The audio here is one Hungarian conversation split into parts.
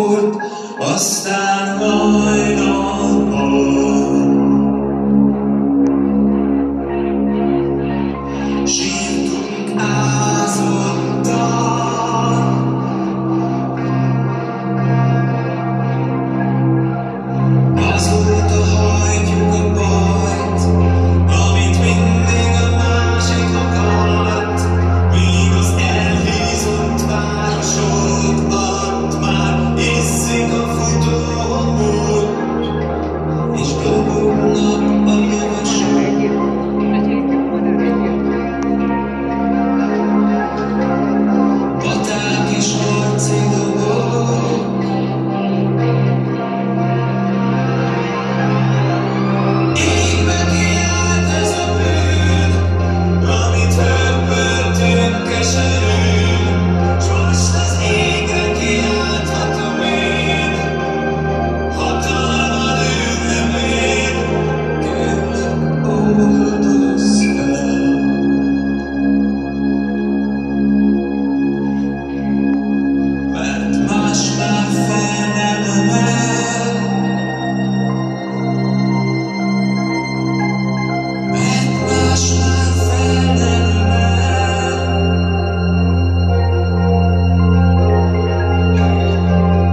volt, aztán hajnalban. Sírtunk ázottan, azóta hajtjuk a bajt, amit mindig a másik akart, míg az elhízott városokban már iszik a futóhomok, és dobognak a lovasok. Paták és harci dobok, égbe kiállt ez a bűn, amit hömpöltünk keserűn, s most az égre kiálthatom én, hatalmad ünnepén, kérlek oldozz fel. Mert más már fel nem emel, mert más már fel nem emel.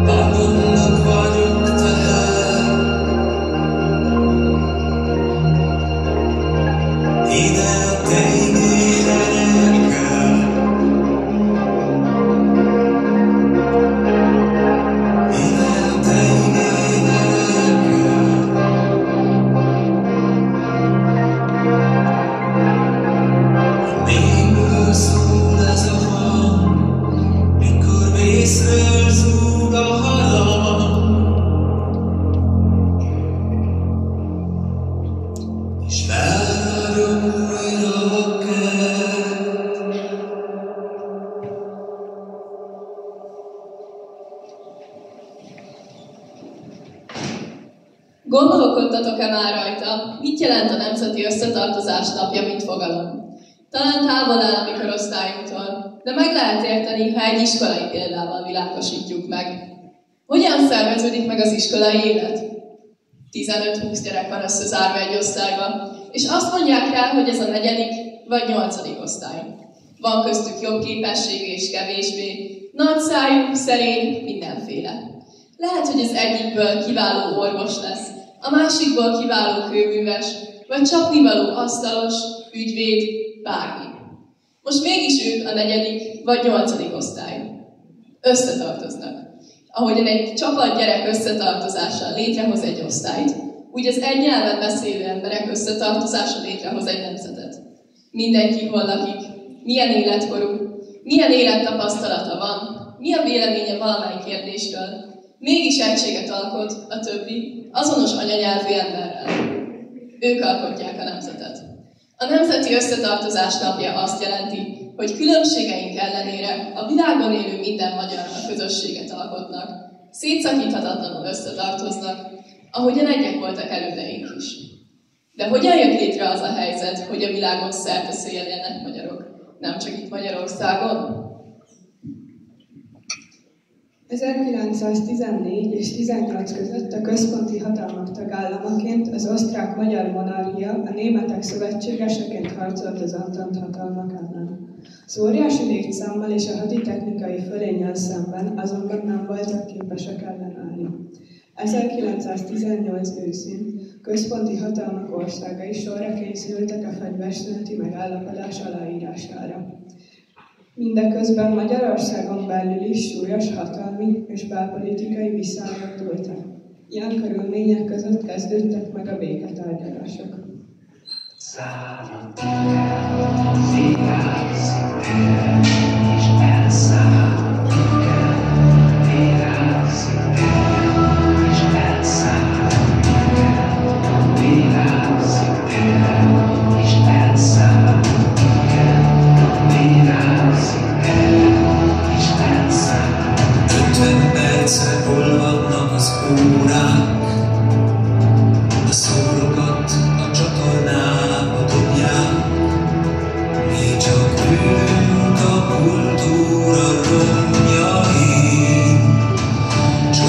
Magamnak vagyok teher, ide a te igényekkel, ide a te igényekkel. Mélyből szól ez a hang, mikor vészről zúg a halang, és felragyog újra a kert. Gondolkodtatok-e már rajta, mit jelent a Nemzeti Összetartozás Napja, mint fogalom? Talán távol áll a mi korosztályunktól, de meg lehet érteni, ha egy iskolai példával világosítjuk meg. Hogyan szerveződik meg az iskolai élet? 15-20 gyerek van összezárva egy osztályba, és azt mondják el, hogy ez a 4. vagy 8. osztály. Van köztük jobb képességű és kevésbé, nagyszájú, szerény, mindenféle. Lehet, hogy az egyikből kiváló orvos lesz, a másikból kiváló kőműves, vagy csapnivaló asztalos, ügyvéd, bármi. Most mégis ők a 4. vagy 8. osztály. Összetartoznak. Ahogyan egy csapat gyerek összetartozással létrehoz egy osztályt, úgy az egy nyelven beszélő emberek összetartozása létrehoz egy nemzetet. Mindenki hol lakik, milyen életkorú, milyen élettapasztalata van, mi a véleménye valamely kérdésről, mégis egységet alkot a többi, azonos anyanyelvű emberrel. Ők alkotják a nemzetet. A Nemzeti Összetartozás Napja azt jelenti, hogy különbségeink ellenére a világon élő minden magyarnak közösséget alkotnak, szétszakíthatatlanul összetartoznak, ahogyan egyek voltak elődeink is. De hogyan jött létre az a helyzet, hogy a világon szerte éljenek magyarok, nem csak itt Magyarországon? 1914 és 18 között a központi hatalmak tagállamaként az osztrák-magyar monarchia a németek szövetségeseként harcolt az Antant hatalmak ellen. Az óriási létszámmal és a haditechnikai fölénnyel szemben azonban nem voltak képesek ellenállni. 1918 őszén központi hatalmak országai sorra készültek a fegyverszüneti megállapodás aláírására. Mindeközben Magyarországon belül is súlyos hatalmi és belpolitikai viszályok dúltak. Ilyen körülmények között kezdődtek meg a béketárgyalások. Hol vannak az órák? A szórokat a csatornába dobják. Mi csak ülünk a kultúra romjain, s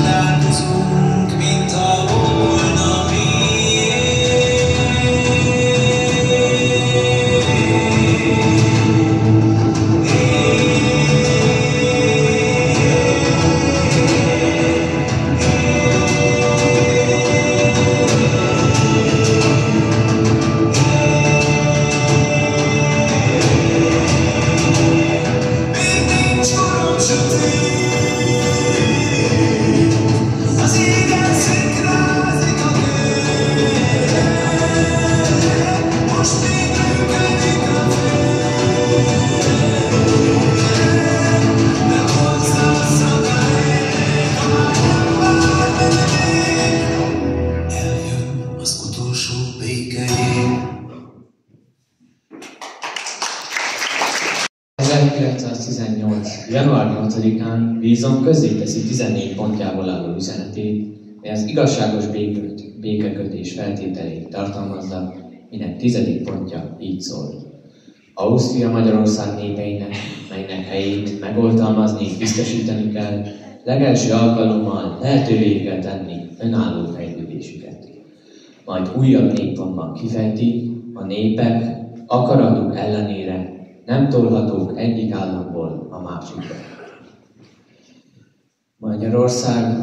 16-án Wilson közzéteszi 14 pontjából álló üzenetét, mely az igazságos békekötés feltételét tartalmazza, minek 10. pontja így szól. Ausztria Magyarország népeinek, melynek helyét megoltalmazni, biztosítani kell, legelső alkalommal lehetővé kell tenni önálló fejlődésüket. Majd újabb 4 pontban kifejti, a népek akaratuk ellenére nem tolhatók egyik államból a másikba. Magyarország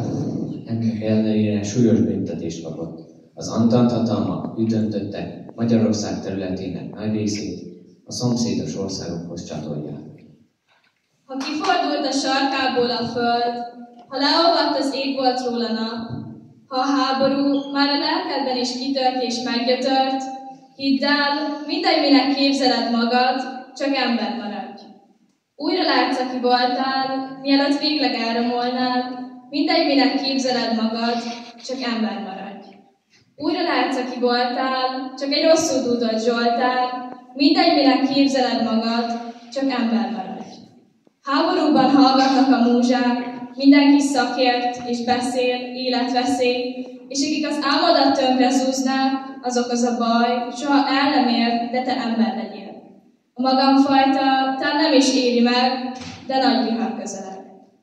ennek ellenére súlyos büntetést kapott. Az Antant hatalmak úgy döntöttek, Magyarország területének nagy részét a szomszédos országokhoz csatolják. Ha kifordult a sarkából a föld, ha leolvadt az ég, volt róla nap, ha a háború már a lelkedben is kitört és meggyötört, hidd el, mindegy, minek képzeled magad, csak ember maradj. Újra látsz, aki voltál, mielőtt végleg elromolnál, mindegy, minek képzeled magad, csak ember maradj. Újra látsz, aki voltál, csak egy rosszul dúdolt zsoltár, mindegy, minek képzeled magad, csak ember maradj. Háborúban hallgatnak a múzsák, mindenki szakért és beszél, életveszély, és akik az álmodat tönkre zúznák, azok az a baj, soha el nem ér, de te ember legyél. A magamfajta talán nem is éri meg, de nagy vihar közeleg.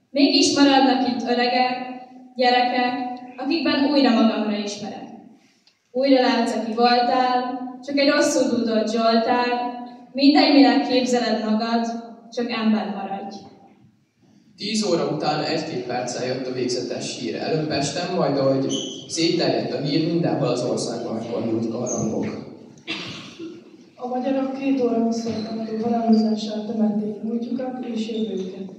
Mégis maradnak itt öregek, gyerekek, akikben újra magamra ismerek. Újra látsz, aki voltál, csak egy rosszul dúdolt zsoltár, mindegy, minek képzeled magad, csak ember maradj. 10 óra után 1-2 perccel jött a végzetes hír. Előbb Pesten, majd ahogy szétterjedt a hír, mindenhol az országban fordult karangok. A magyarok 2 óra hosszantartó halálozással temették múltjukat és jövőket.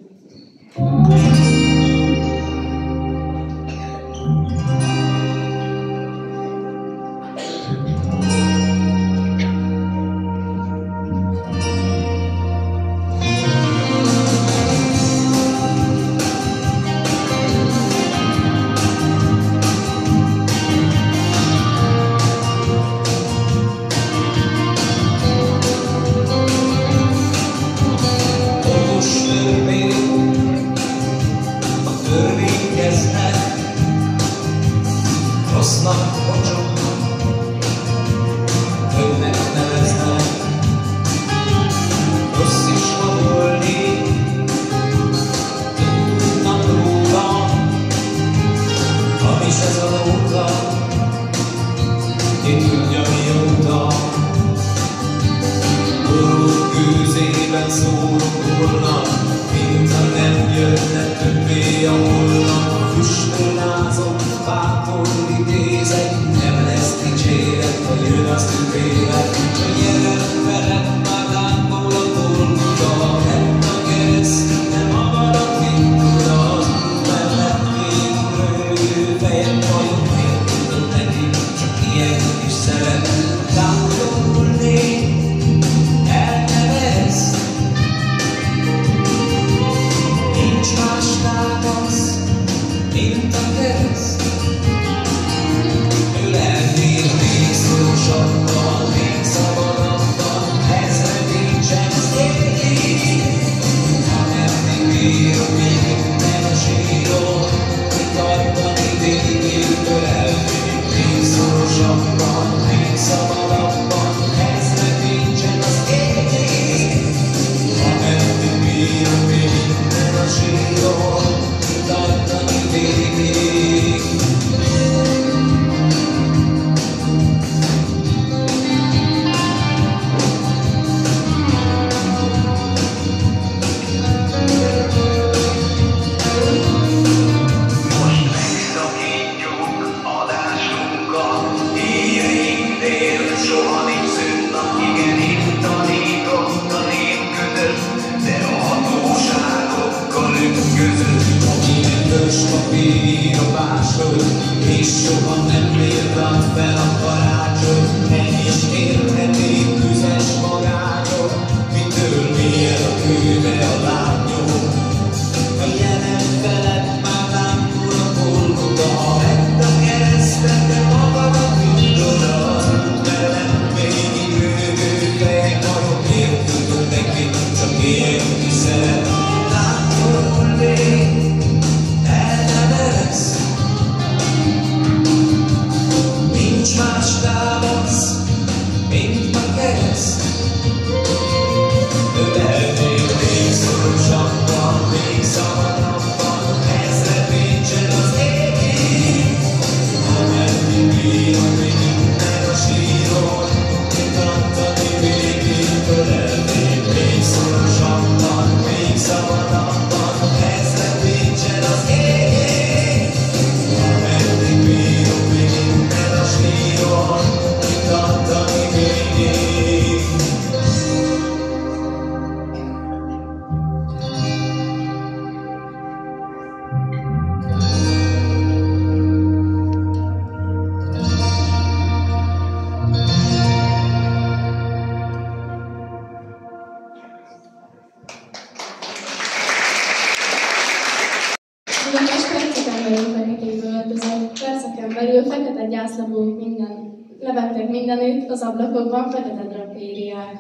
Csak ilyen, ki szeret, látom ruháiba öltözött, perceken belül fekete gyászlapok levettek mindenütt, az ablakokban fekete drapériák.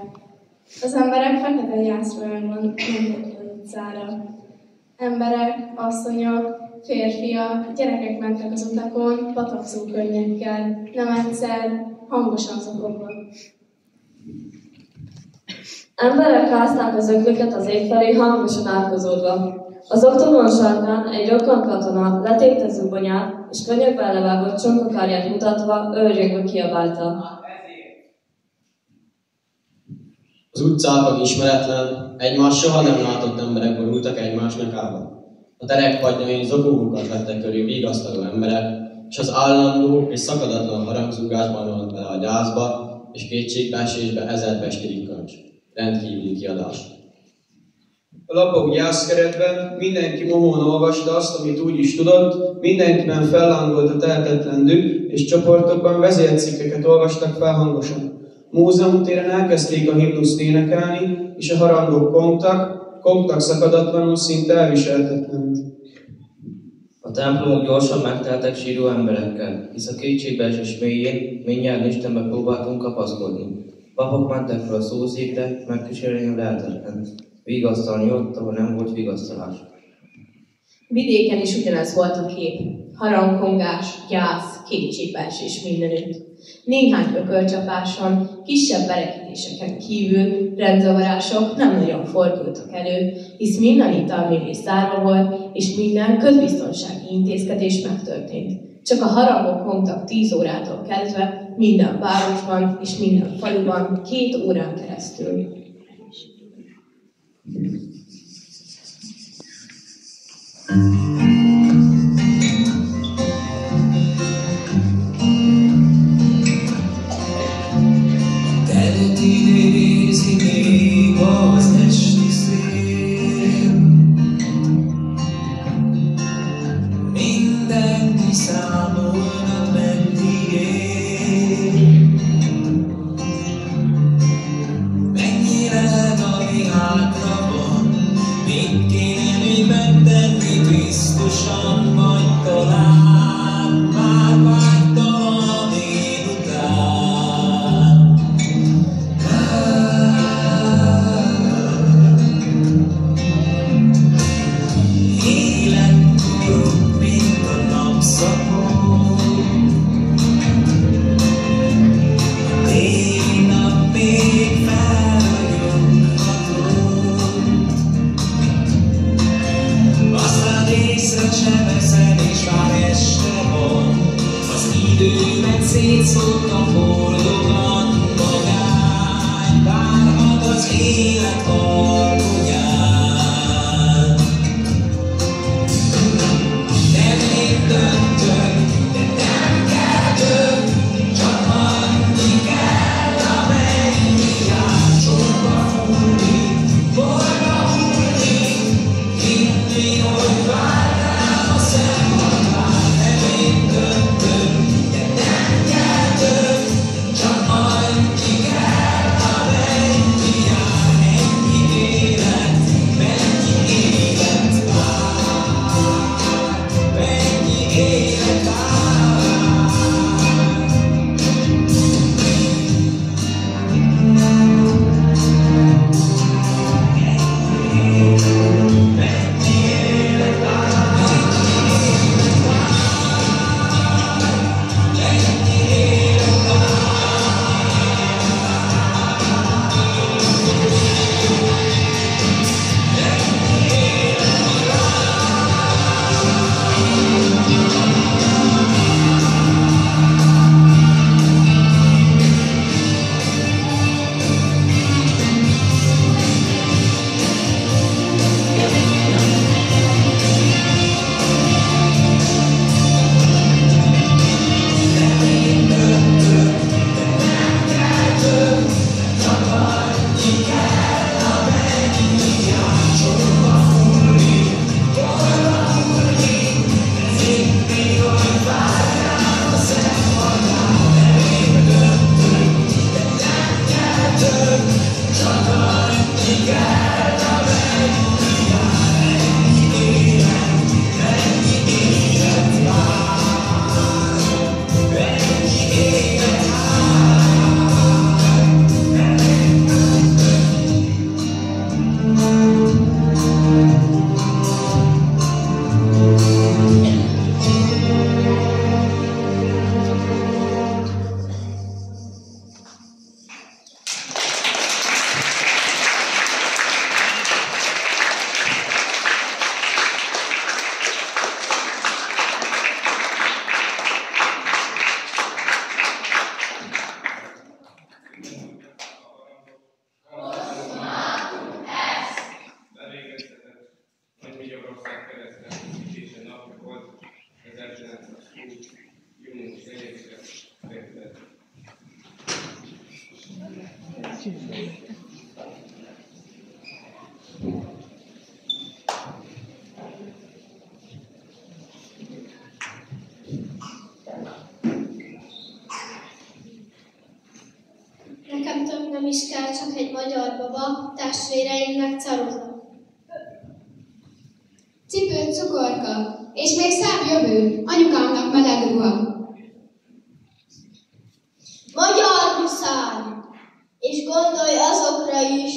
Az emberek fekete gyászruhában mentek az utcára. Emberek, asszonyok, férfiak, gyerekek mentek az utakon, patakzó könnyekkel, nem egyszer, hangosan zokogva. Emberek házták az öklöket az ég felé hangosan átkozódva. Az oktogon sarkán egy rokon katona letépte zubonyát, és könyökben levágott csonkakarját mutatva, őrjöngve kiabálta. Az utcában ismeretlen, egymás soha nem látott emberek borultak egymás nyakába. A terek padnyain zokogókat vettek körül vigasztaló emberek, és az állandó és szakadatlan harangzúgásban rohant bele a gyászba és kétségbeesésbe ezer pesti rikkancs. Rendkívüli kiadás. A lapok gyászkeretben mindenki mohón olvasta azt, amit úgy is tudott, mindenkiben fellángolt a tehetetlen düh, és csoportokban vezércikkeket olvastak fel hangosan. Múzeumtéren elkezdték a himnuszt énekelni, és a harangok kongtak szakadatlanul, szinte elviselhetetlenül. A templomok gyorsan megteltek síró emberekkel, hisz a kétségbeesés mélyén mindjárt Istenbe próbáltunk kapaszkodni. Papok mentek fel a szószékre, megkísérelni a lehetetlen. Vigasztalni ott, ahol nem volt vigasztalás. Vidéken is ugyanez volt a kép. Harangkongás, gyász, kétségbeesés mindenütt. Néhány ökölcsapáson, kisebb verekedéseken kívül rendzavarások nem nagyon fordultak elő, hisz minden italmérés zárva volt, és minden közbiztonsági intézkedés megtörtént. Csak a harangok hangtak 10 órától kezdve minden városban és minden faluban 2 órán keresztül. Teret idézi még az esti szél. Mindenki számolna meddig él. Mennyi lehet, ami hátra van, mit kéne még megtenni biztosan, vagy talán már vágytalan délután. Életkorok, mint a napszakon, a téli nap még felragyogható. Aztán észre se veszed, és már este van, az idő meg szétszólt a boldogan magány, várhat az élet alkonyán. Nem én döntök, de nem kell több, csak annyi kell, amennyi jár. Sokba fúrni, borba hullni, hinni, hogy vár rám a szemhatár. Nem én döntök, de nem kell több, csak június 4-e. Nekem több nem is kell, csak egy magyar baba, testvéreimnek ceruza. Cipő, cukorka, és még szebb jövő, anyukámnak meleg ruha. Magyar huszár! És gondolj azokra is,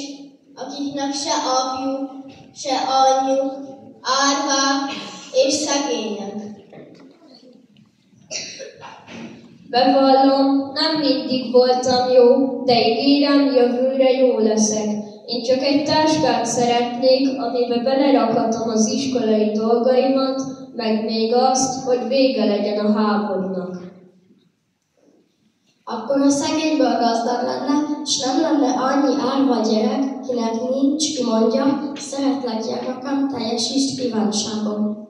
akiknek se apjuk, se anyjuk, árvák és szegények. Bevallom, nem mindig voltam jó, de ígérem, jövőre jó leszek. Én csak egy táskát szeretnék, amibe belerakhatom az iskolai dolgaimat, meg még azt, hogy vége legyen a háborúnak. Akkor ha szegényből gazdag lenne, s nem lenne annyi árva gyerek, kinek nincs, ki mondja, szeretlek gyermekem, teljesítsd kívánságom.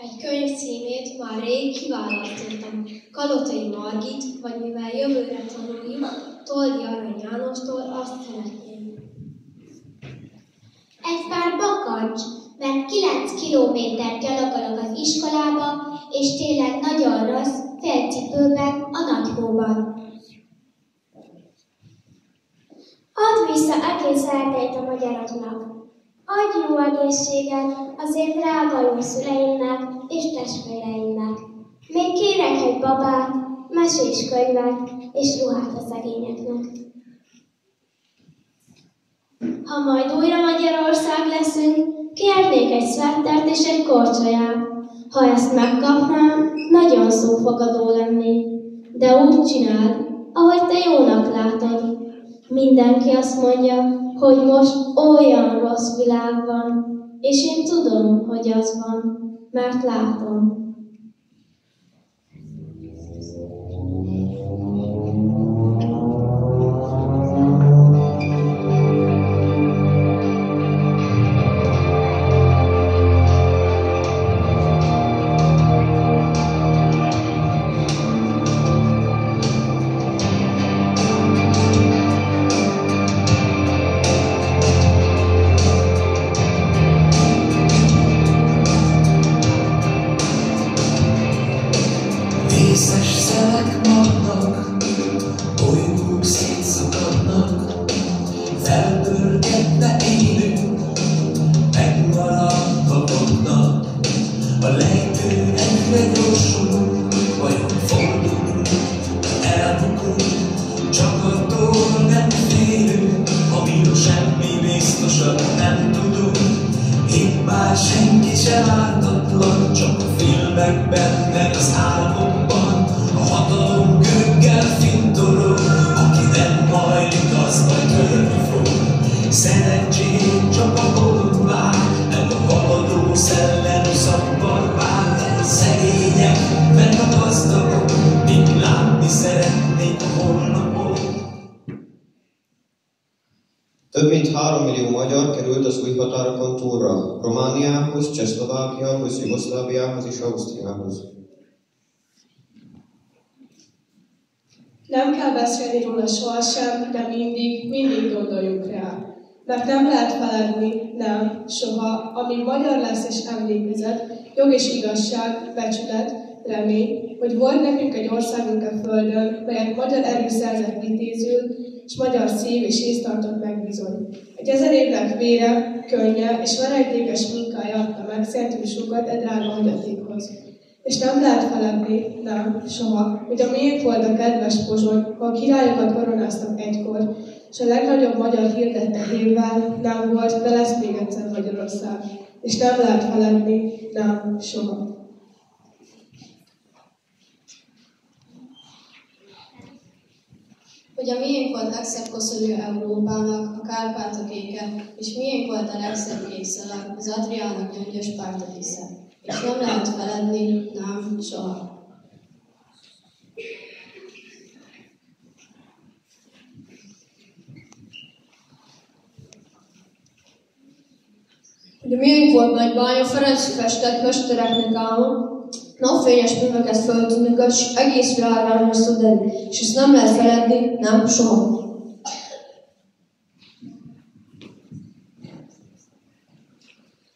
Egy könyv címét már rég kiválasztottam. Kalotai Margit, vagy mivel jövőre tanuljuk, Toldi Arany Jánostól azt szeretném. Egy pár bakancs, mert 9 kilométert gyalogolok az iskolába, és tényleg nagyon rossz, félcipőben, a nagy hóban. Add vissza egész erdeit a magyaroknak. Adj jó egészséget az én drága jó szüleimnek és testvéreimnek. Még kérek egy babát, mesés könyvet és ruhát a szegényeknek. Ha majd újra Magyarország leszünk, kérnék egy szvettert és egy korcsolyát. Ha ezt megkapnám, nagyon szófogadó lennék. De úgy csináld, ahogy te jónak látod. Mindenki azt mondja, hogy most olyan rossz világ van, és én tudom, hogy az van, mert látom. Vészes szelek marnak, bolygók szétszakadnak, felpörgetve élünk, megmaradva vannak. A lejtő egyre gyorsul, vajon fordul, elbukunk, csak attól nem félünk, amiről semmi biztosat nem tudunk. Itt már senki sem ártatlan, csak a filmekben, meg az álmokban. A hatalom kőkkel fintorog, aki nem hajlik, az majd törni fog. Szerencsét csak a bolond vár, meg a haladó szellemű szakbarbár. De szegények, meg a gazdagok, mind látni szeretnék a holnapot. Több mint 3 millió magyar került az új határokon túlra, Romániához, Csehszlovákiához, Jugoszláviához és Ausztriához. Nem kell beszélni róla sohasem, de mindig gondoljunk rá. Mert nem lehet feledni, nem, soha, amíg magyar lesz és emlékezet, jog és igazság, becsület, remény, hogy volt nekünk egy országunk a földön, melyet magyar erő szerzett vitézül, és magyar szív és ész tartott meg bizony. Egy 1000 évnek vére, könnye és verejtékes munkája adta meg szent húsokat egy drága hagyatékhoz. És nem lehet feledni, nem, soha, hogy a miénk volt a kedves Pozsony, ha a királyokat koronáztak egykor, és a legnagyobb magyar hirdette hírvel nem volt, de lesz még egyszer Magyarország. És nem lehet feledni, nem, soha. Hogy a miénk volt legszebb koszorú Európának, a Kárpátok éke, és miénk volt a legszebb kékszalag, az Adriának gyöngyös Spartakisze. És nem lehet feledni, nem, soha. De miénk volt nagy bánya, Ferenc festett mestereknek álma, napfényes műveket föltűnnek, és egész világán összederül, és ezt nem lehet feledni, nem, soha.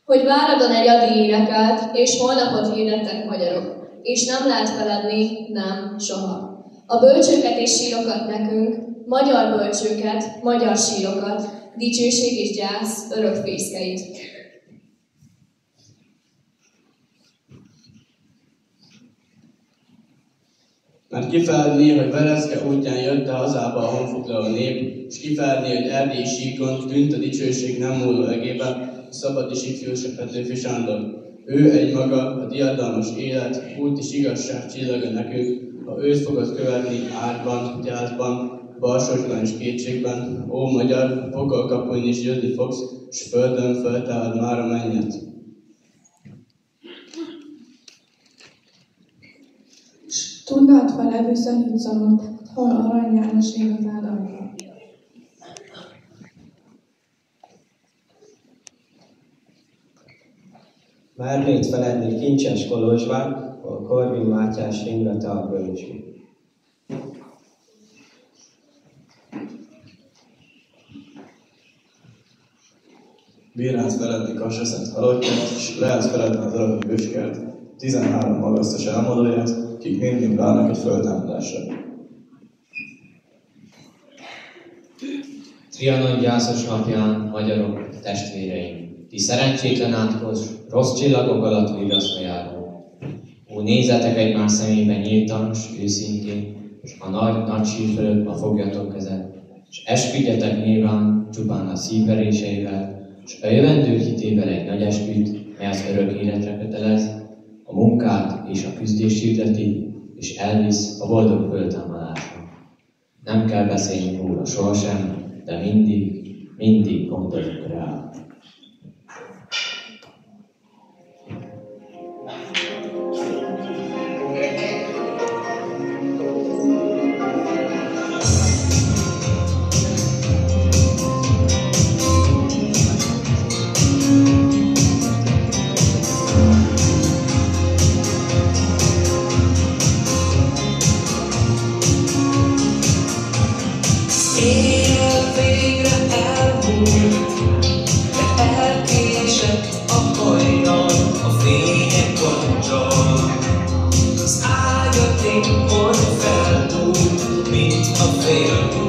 Hogy váradon egy adi énekelt, és holnapot hirdettek magyarok, és nem lehet feledni, nem, soha. A bölcsőket és sírokat nekünk, magyar bölcsőket, magyar sírokat, dicsőség és gyász örök fészkeit. Mert kifeledni, hogy Verecke útján jött a hazába a honfoglaló nép, és kifeledni, hogy erdélyi síkon tűnt a dicsőség nem múló egébe, a szabad és ifjúság Petőfi Sándor. Ő egymaga, a diadalmas élet, út és igazság csillaga nekünk, ha őt fogod követni árban, gyászban, balsosban és kétségben, ó magyar, pokolkapun is győzni fogsz, s földön föltálad már a mennyet. Tudnád feled üzenítszanod, hol Arany János énekád arra. Mernéd feledni kincses Kolozsvár, hol Korvin Mátyás ringete a bölcső. Bírnád feledni Kassaszent halottját, és lehet feledni az arany őskert, 13 magasztos elmondóját, kik mindig várnak egy föltámadásra. Trianon gyászos napján, magyarok, testvéreim, ti szerencsétlen átkos, rossz csillagok alatt vigaszra járó. Ó, nézzetek egymás szemébe nyíltan, s őszintén, és a nagy sír fölött ma fogjatok kezet, és esküdjetek nyilván, csupán a szívveréseivel, és a jövendő hitével egy nagy esküt, mely az örök életre kötelez, a munkát és a küzdést hirdeti, és elvisz a boldog föltámadásra. Nem kell beszélni róla sohasem, de mindig gondoljunk rá. Éjjel végre elmúlt, de elkésett a hajnal, a fények kapcsol. Az ágyaték oly feldúlt, mint a félmúlt.